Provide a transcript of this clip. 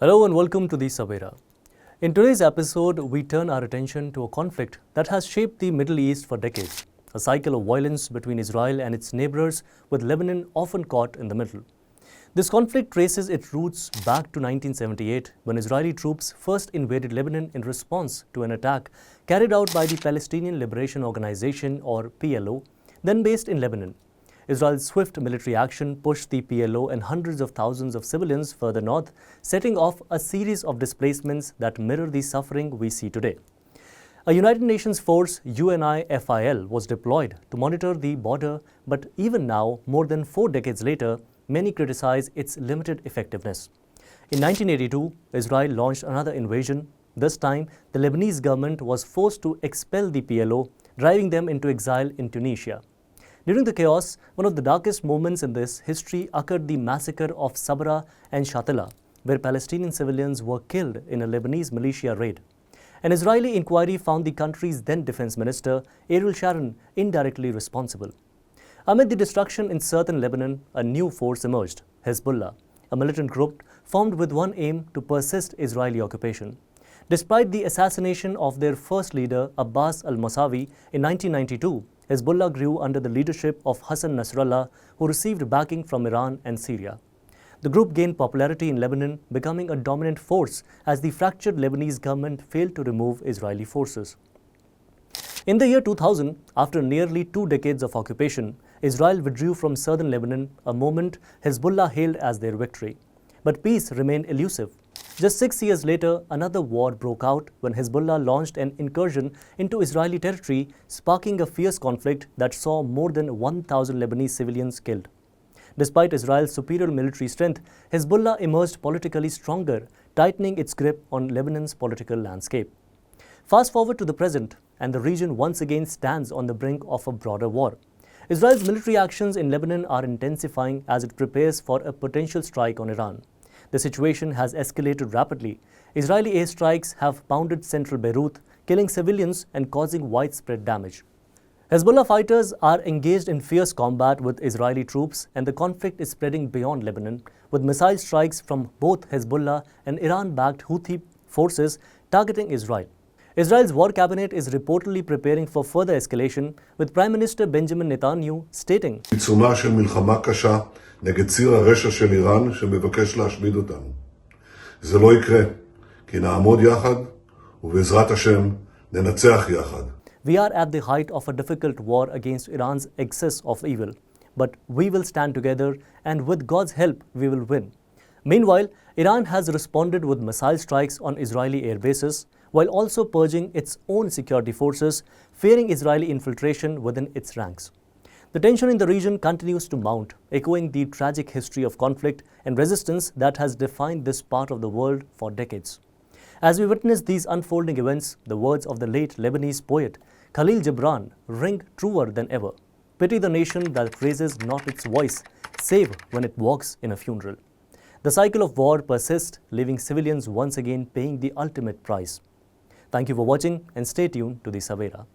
Hello and welcome to the Savera. In today's episode, we turn our attention to a conflict that has shaped the Middle East for decades, a cycle of violence between Israel and its neighbors, with Lebanon often caught in the middle. This conflict traces its roots back to 1978, when Israeli troops first invaded Lebanon in response to an attack carried out by the Palestinian Liberation Organization, or PLO, then based in Lebanon. Israel's swift military action pushed the PLO and hundreds of thousands of civilians further north, setting off a series of displacements that mirror the suffering we see today. A United Nations force, UNIFIL, was deployed to monitor the border, but even now, more than 4 decades later, many criticize its limited effectiveness. In 1982, Israel launched another invasion. This time, the Lebanese government was forced to expel the PLO, driving them into exile in Tunisia. During the chaos, one of the darkest moments in this history occurred: the massacre of Savera and Shatila, where Palestinian civilians were killed in a Lebanese militia raid. An Israeli inquiry found the country's then defense minister, Ariel Sharon, indirectly responsible. Amid the destruction in southern Lebanon, a new force emerged: Hezbollah, a militant group formed with one aim: to persist Israeli occupation. Despite the assassination of their first leader, Abbas al-Musawi, in 1992, Hezbollah grew under the leadership of Hassan Nasrallah, who received backing from Iran and Syria. The group gained popularity in Lebanon, becoming a dominant force as the fractured Lebanese government failed to remove Israeli forces. In the year 2000, after nearly 2 decades of occupation, Israel withdrew from southern Lebanon, a moment Hezbollah hailed as their victory. But peace remained elusive. Just 6 years later, another war broke out when Hezbollah launched an incursion into Israeli territory, sparking a fierce conflict that saw more than 1,000 Lebanese civilians killed. Despite Israel's superior military strength, Hezbollah emerged politically stronger, tightening its grip on Lebanon's political landscape. Fast forward to the present, and the region once again stands on the brink of a broader war. Israel's military actions in Lebanon are intensifying as it prepares for a potential strike on Iran. The situation has escalated rapidly. Israeli airstrikes have pounded central Beirut, killing civilians and causing widespread damage. Hezbollah fighters are engaged in fierce combat with Israeli troops, and the conflict is spreading beyond Lebanon, with missile strikes from both Hezbollah and Iran-backed Houthi forces targeting Israel. Israel's war cabinet is reportedly preparing for further escalation, with Prime Minister Benjamin Netanyahu stating, בעיצומה של מלחמה קשה נגד ציר הרשע של איראן שמבקש להשמיד אותנו. זה לא יקרה, כי נעמוד יחד, ובעזרת השם ננצח יחד. We are at the height of a difficult war against Iran's excess of evil, but we will stand together, and with God's help, we will win. Meanwhile, Iran has responded with missile strikes on Israeli air bases, while also purging its own security forces, fearing Israeli infiltration within its ranks. The tension in the region continues to mount, echoing the tragic history of conflict and resistance that has defined this part of the world for decades. As we witness these unfolding events, the words of the late Lebanese poet Khalil Gibran ring truer than ever. Pity the nation that raises not its voice, save when it walks in a funeral. The cycle of war persists, leaving civilians once again paying the ultimate price. Thank you for watching, and stay tuned to the Savera.